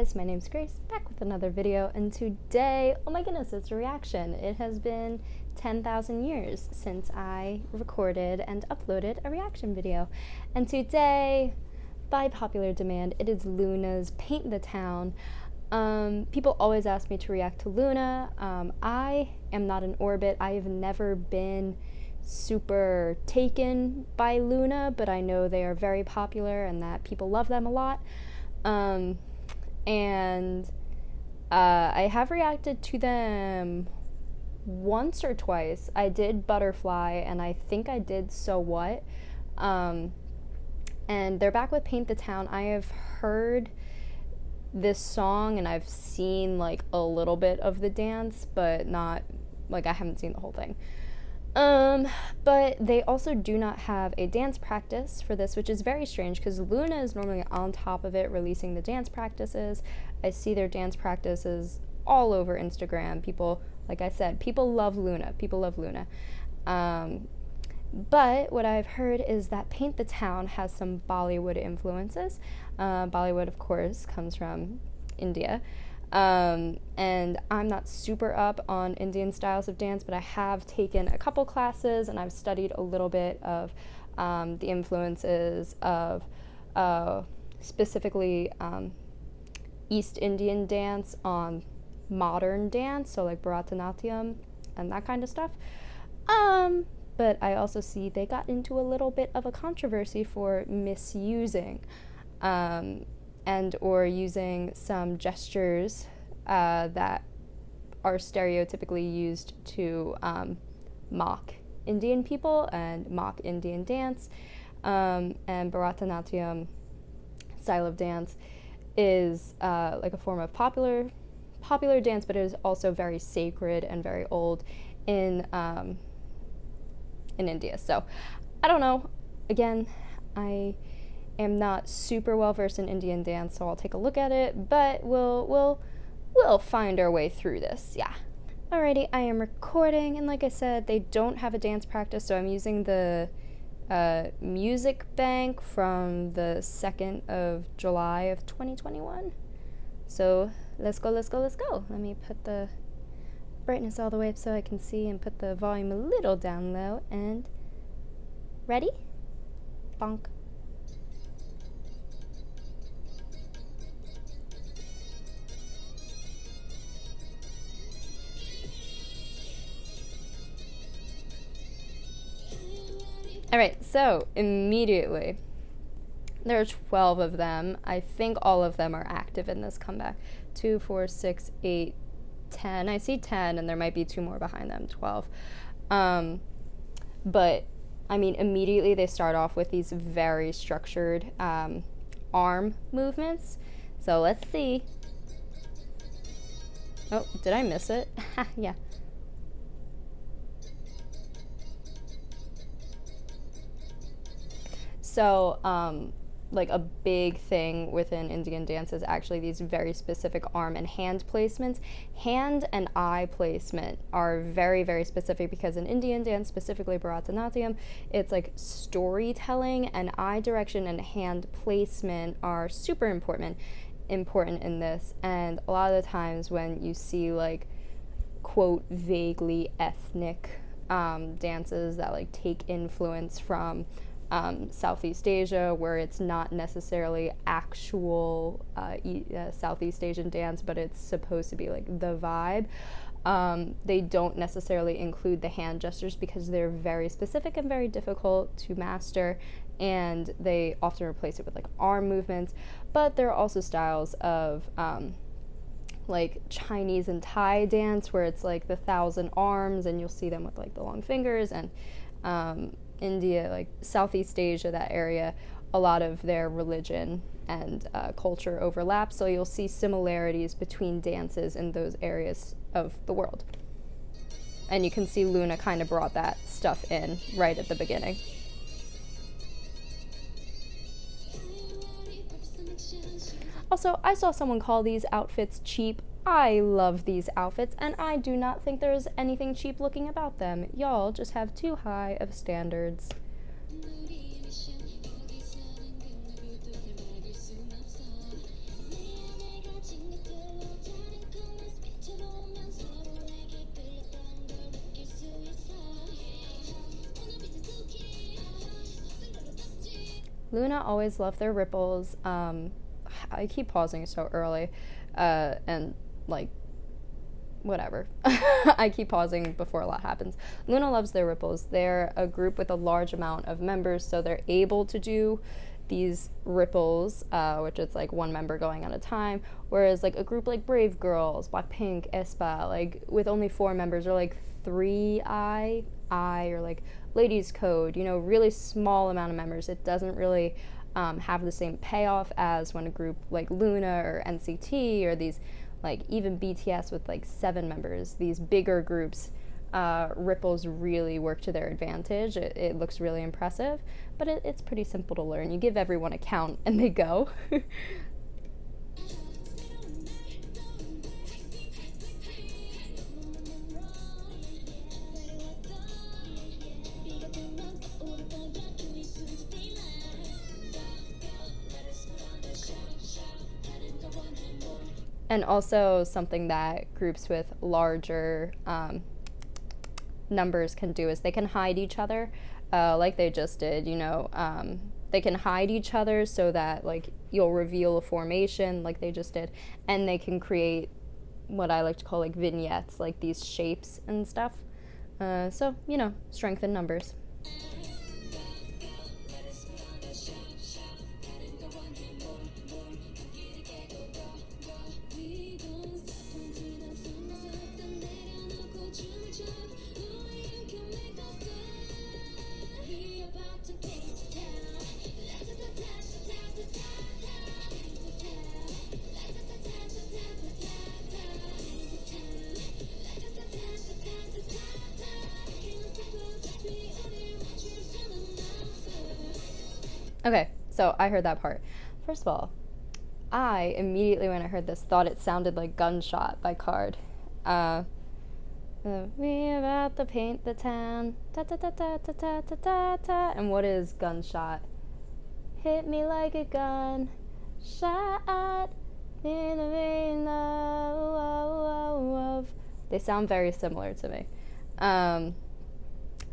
guys, my name's Grace, back with another video, and today, oh my goodness, it's a reaction. It has been 10,000 years since I recorded and uploaded a reaction video, and today, by popular demand, it is LOONA's Paint the Town. People always ask me to react to LOONA. I am not in orbit. I have never been super taken by LOONA, but I know they are very popular and that people love them a lot. I have reacted to them once or twice. I did Butterfly, and I think I did So What. And they're back with Paint the Town. I have heard this song, and I've seen like a little bit of the dance, but not, like, I haven't seen the whole thing. But they also do not have a dance practice for this, which is very strange because LOONA is normally on top of it, releasing the dance practices. I see their dance practices all over Instagram. People, like I said, people love LOONA. People love LOONA. But what I've heard is that Paint the Town has some Bollywood influences. Bollywood, of course, comes from India. And I'm not super up on Indian styles of dance, but I have taken a couple classes and I've studied a little bit of the influences of specifically East Indian dance on modern dance, so like Bharatanatyam and that kind of stuff. But I also see they got into a little bit of a controversy for misusing and or using some gestures that are stereotypically used to mock Indian people and mock Indian dance. And Bharatanatyam style of dance is like a form of popular dance, but it is also very sacred and very old in India. So I don't know. Again, I am not super well versed in Indian dance, so I'll take a look at it, but we'll find our way through this. Yeah. Alrighty, I am recording, and like I said, they don't have a dance practice, so I'm using the music bank from the 2nd of July of 2021. So let's go. Let me put the brightness all the way up so I can see and put the volume a little down low, and ready? Bonk. Alright, so immediately, there are 12 of them. I think all of them are active in this comeback. 2, 4, 6, 8, 10. I see 10, and there might be 2 more behind them, 12. But, I mean, immediately they start off with these very structured arm movements. So let's see. Oh, did I miss it? Yeah. So, like a big thing within Indian dance is actually these very specific arm and hand placements. Hand and eye placement are very, very specific because in Indian dance, specifically Bharatanatyam, it's like storytelling, and eye direction and hand placement are super important in this. And a lot of the times when you see like, quote, vaguely ethnic dances that like take influence from Southeast Asia, where it's not necessarily actual Southeast Asian dance, but it's supposed to be like the vibe. They don't necessarily include the hand gestures because they're very specific and very difficult to master, and they often replace it with like arm movements. But there are also styles of like Chinese and Thai dance where it's like the 1,000 arms, and you'll see them with like the long fingers, and India, like Southeast Asia, that area, a lot of their religion and culture overlap, so you'll see similarities between dances in those areas of the world. And you can see LOONA kind of brought that stuff in right at the beginning. Also, I saw someone call these outfits cheap. I love these outfits, and I do not think there's anything cheap looking about them. Y'all just have too high of standards. LOONA always loved their ripples. I keep pausing so early, and like whatever. I keep pausing before a lot happens. LOONA loves their ripples. They're a group with a large amount of members, so they're able to do these ripples, which is like one member going at a time, whereas like a group like Brave Girls, Blackpink, aespa, like with only 4 members, or like 3i, or like Ladies Code, you know, really small amount of members. It doesn't really have the same payoff as when a group like LOONA or NCT or these, like even BTS with like 7 members, these bigger groups, ripples really work to their advantage. It looks really impressive, but it's pretty simple to learn. You give everyone a count and they go. And also something that groups with larger numbers can do is they can hide each other, like they just did, you know. They can hide each other so that like you'll reveal a formation like they just did, and they can create what I like to call like vignettes, like these shapes and stuff. So, you know, strength in numbers. Okay, so I heard that part. First of all, I immediately, when I heard this, thought it sounded like Gunshot by Card. We about to paint the town, ta ta ta ta ta ta ta ta ta. And what is Gunshot? Hit me like a gun, shot in the vein of. They sound very similar to me.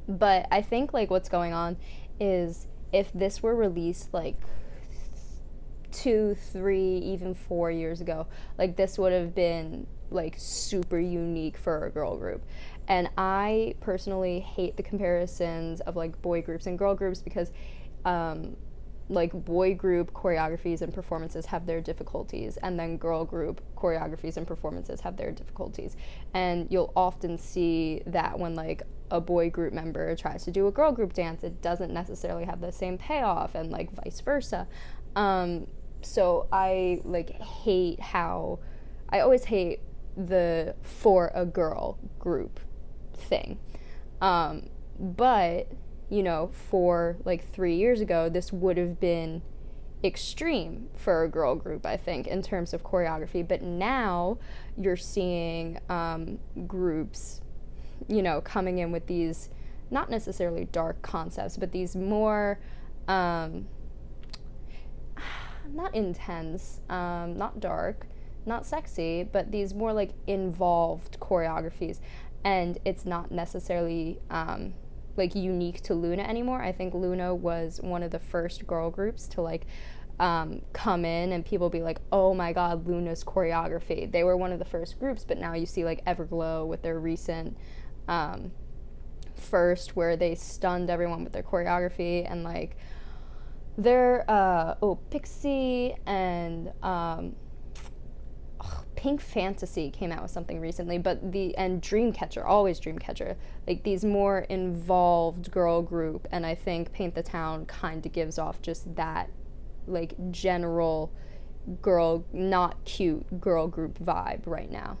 But I think like what's going on is if this were released like 2, 3, even 4 years ago, like this would have been like super unique for a girl group. And I personally hate the comparisons of like boy groups and girl groups because like boy group choreographies and performances have their difficulties, and then girl group choreographies and performances have their difficulties. And you'll often see that when like a boy group member tries to do a girl group dance, it doesn't necessarily have the same payoff, and like vice versa. So I like hate how I always hate the for a girl group thing. But you know, for like 3 years ago, this would have been extreme for a girl group, I think, in terms of choreography. But now you're seeing groups, you know, coming in with these not necessarily dark concepts, but these more not intense, not dark, not sexy, but these more like involved choreographies. And it's not necessarily like unique to LOONA anymore. I think LOONA was one of the first girl groups to like come in and people be like, oh my god, LOONA's choreography. They were one of the first groups, but now you see like Everglow with their recent first, where they stunned everyone with their choreography, and like their Pixie and Pink Fantasy came out with something recently, but and Dreamcatcher, always Dreamcatcher, like these more involved girl group, and I think Paint the Town kind of gives off just that like general girl, not cute girl group vibe right now.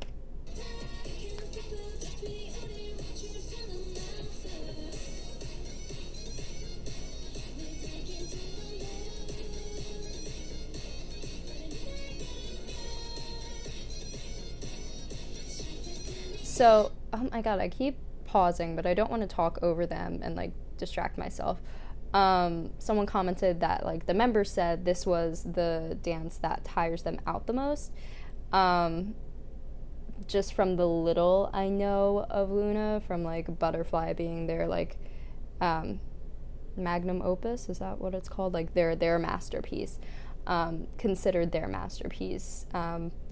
So, oh my god, I keep pausing, but I don't want to talk over them and like distract myself. Someone commented that like the members said this was the dance that tires them out the most. Just from the little I know of LOONA, from like Butterfly being their like magnum opus, is that what it's called? Like their masterpiece, considered their masterpiece,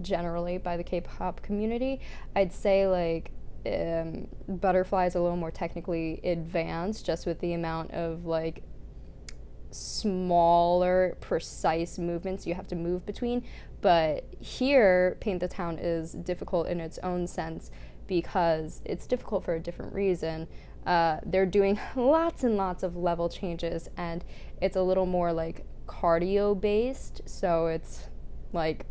generally by the K-pop community. I'd say like Butterfly is a little more technically advanced, just with the amount of like smaller, precise movements you have to move between. But here, Paint the Town is difficult in its own sense because it's difficult for a different reason. They're doing lots and lots of level changes, and it's a little more like cardio based, so it's like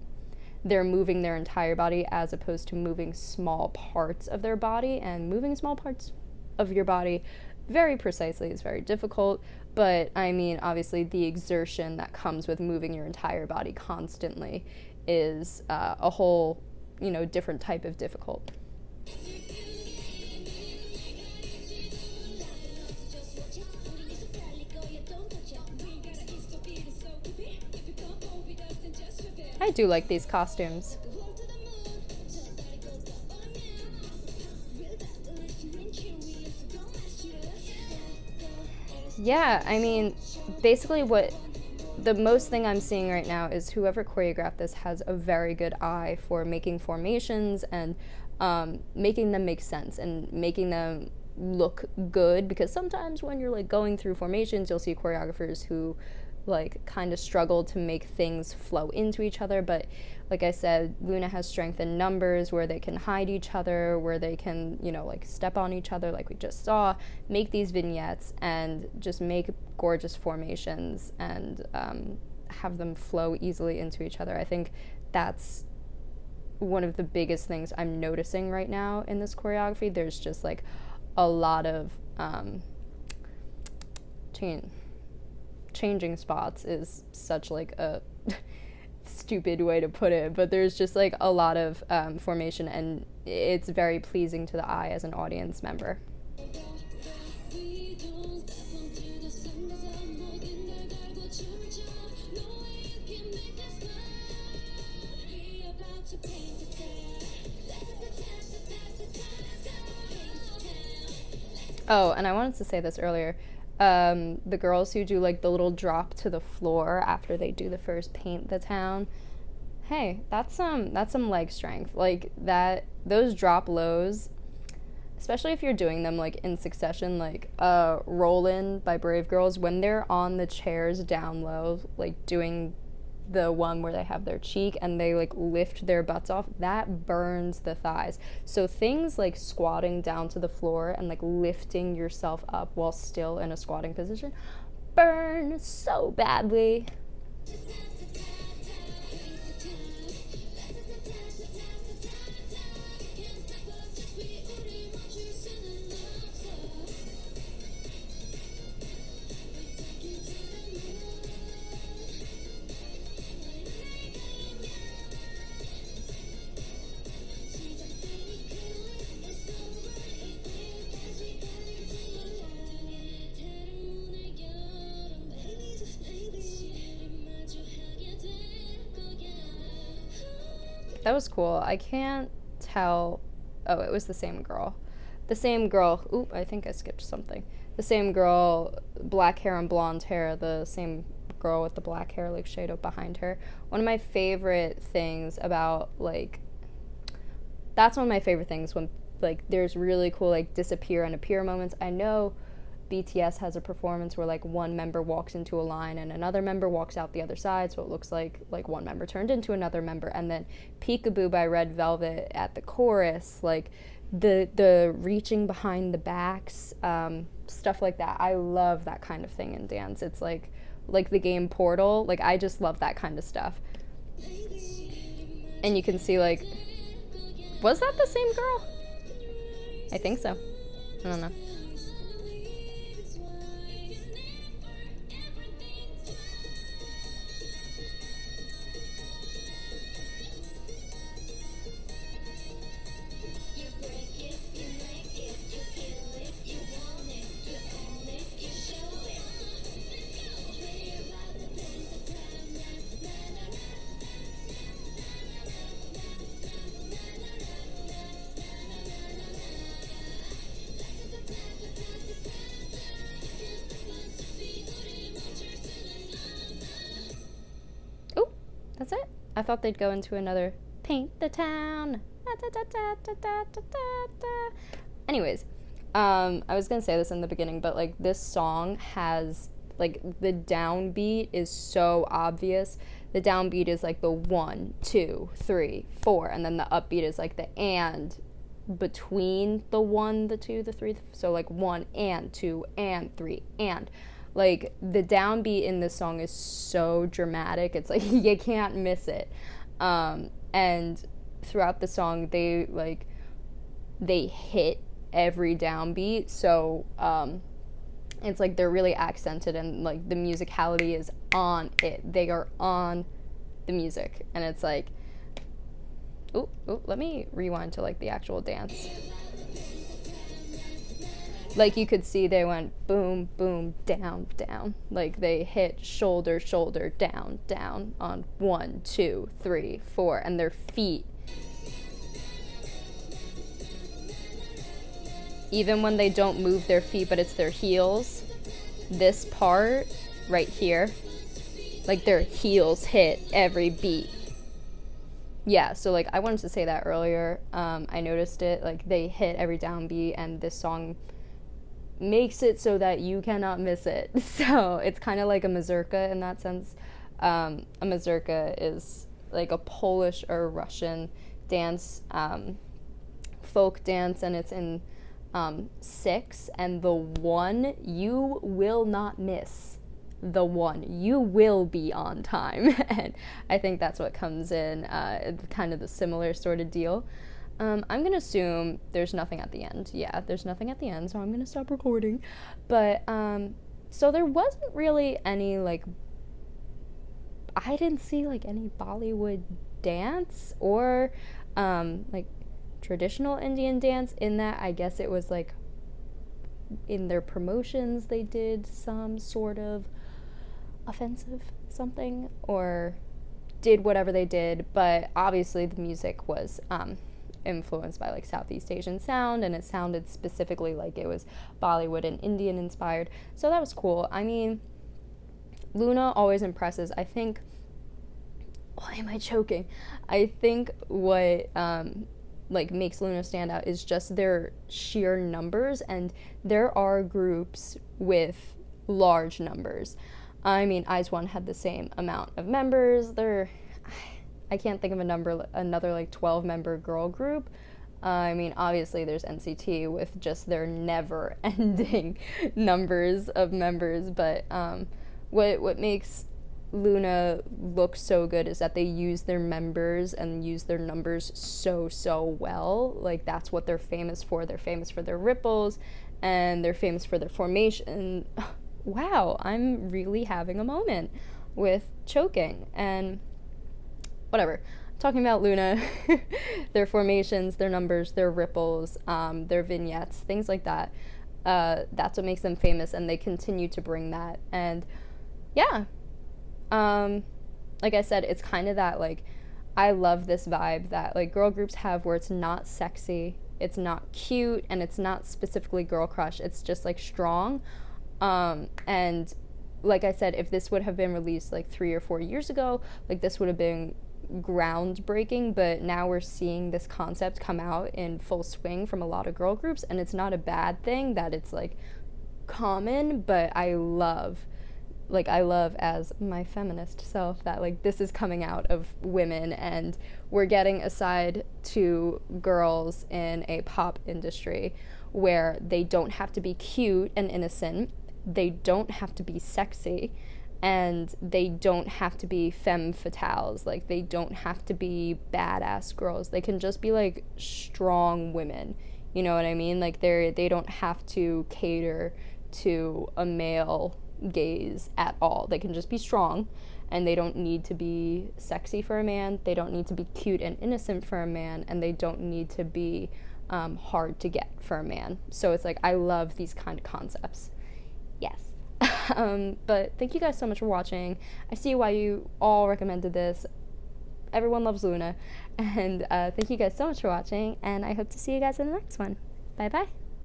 they're moving their entire body as opposed to moving small parts of their body, and moving small parts of your body very precisely is very difficult. But I mean, obviously the exertion that comes with moving your entire body constantly is a whole, different type of difficult. I do like these costumes. Yeah, I mean, basically what the most thing I'm seeing right now is whoever choreographed this has a very good eye for making formations and making them make sense and making them look good, because sometimes when you're like going through formations, you'll see choreographers who like kind of struggle to make things flow into each other. But like I said, LOONA has strength in numbers where they can hide each other, where they can, like step on each other like we just saw, make these vignettes and just make gorgeous formations and have them flow easily into each other. I think that's one of the biggest things I'm noticing right now in this choreography. There's just like a lot of changing spots is such like a stupid way to put it, but there's just like a lot of formation, and it's very pleasing to the eye as an audience member. Oh, and I wanted to say this earlier. The girls who do like the little drop to the floor after they do the first Paint the Town, hey, that's some leg strength. Like that, those drop lows, especially if you're doing them like in succession, like Roll In by Brave Girls, when they're on the chairs down low, like doing the one where they have their cheek and they like lift their butts off, that burns the thighs. So things like squatting down to the floor and like lifting yourself up while still in a squatting position burn so badly. That was cool. I can't tell. Oh, it was the same girl. The same girl. Oop, I think I skipped something. The same girl, black hair and blonde hair. The same girl with the black hair, like shade up behind her. One of my favorite things about like. That's one of my favorite things when like there's really cool like disappear and appear moments. I know BTS has a performance where like one member walks into a line and another member walks out the other side, so it looks like one member turned into another member. And then Peekaboo by Red Velvet at the chorus, like the reaching behind the backs, stuff like that. I love that kind of thing in dance. It's like the game Portal. Like I just love that kind of stuff. And you can see like, was that the same girl? I think so. I don't know. I thought they'd go into another paint the town. Da, da, da, da, da, da, da, da. Anyways, I was gonna say this in the beginning, but like this song has like the downbeat is so obvious. The downbeat is like the 1, 2, 3, 4, and then the upbeat is like the and between the 1, the 2, the 3. So like 1 and 2 and 3 and like the downbeat in this song is so dramatic. It's like you can't miss it. And throughout the song, they hit every downbeat. So it's like they're really accented, and like the musicality is on it. They are on the music, and it's like, let me rewind to like the actual dance. Like you could see they went boom, boom, down, down. Like they hit shoulder, shoulder, down, down on 1, 2, 3, 4, and their feet. Even when they don't move their feet, but it's their heels, this part right here, like their heels hit every beat. Yeah, so like I wanted to say that earlier. I noticed it, like they hit every downbeat, and this song makes it so that you cannot miss it. So it's kind of like a mazurka in that sense. A mazurka is like a Polish or Russian dance, folk dance, and it's in 6, and the 1 you will not miss. The 1 you will be on time. And I think that's what comes in kind of the similar sort of deal. I'm gonna assume there's nothing at the end. Yeah, there's nothing at the end, so I'm gonna stop recording. But so there wasn't really any like, I didn't see like any Bollywood dance or like traditional Indian dance in that. I guess it was like in their promotions they did some sort of offensive something or did whatever they did, but obviously the music was influenced by like Southeast Asian sound, and it sounded specifically like it was Bollywood and Indian inspired, so that was cool. I mean, LOONA always impresses. I think, why am I choking? I think what like makes LOONA stand out is just their sheer numbers, and there are groups with large numbers. I mean, IZ*ONE had the same amount of members. I can't think of another like 12-member girl group. I mean, obviously there's NCT with just their never-ending numbers of members, but what makes LOONA look so good is that they use their members and use their numbers so well. Like that's what they're famous for. They're famous for their ripples, and they're famous for their formation. Wow, I'm really having a moment with choking and whatever. Talking about LOONA, their formations, their numbers, their ripples, their vignettes, things like that. That's what makes them famous, and they continue to bring that. And yeah, like I said, it's kind of that, like, I love this vibe that like girl groups have where it's not sexy, it's not cute, and it's not specifically girl crush. It's just like strong. And like I said, if this would have been released like 3 or 4 years ago, like this would have been groundbreaking, but now we're seeing this concept come out in full swing from a lot of girl groups, and it's not a bad thing that it's like common, but I love as my feminist self that like this is coming out of women, and we're getting a side to girls in a pop industry where they don't have to be cute and innocent, they don't have to be sexy, and they don't have to be femme fatales. Like they don't have to be badass girls. They can just be like strong women. You know what I mean? Like they don't have to cater to a male gaze at all. They can just be strong, and they don't need to be sexy for a man. They don't need to be cute and innocent for a man, and they don't need to be hard to get for a man. So it's like I love these kind of concepts. Yes. But thank you guys so much for watching. I see why you all recommended this. Everyone loves LOONA, and thank you guys so much for watching, and I hope to see you guys in the next one. Bye bye.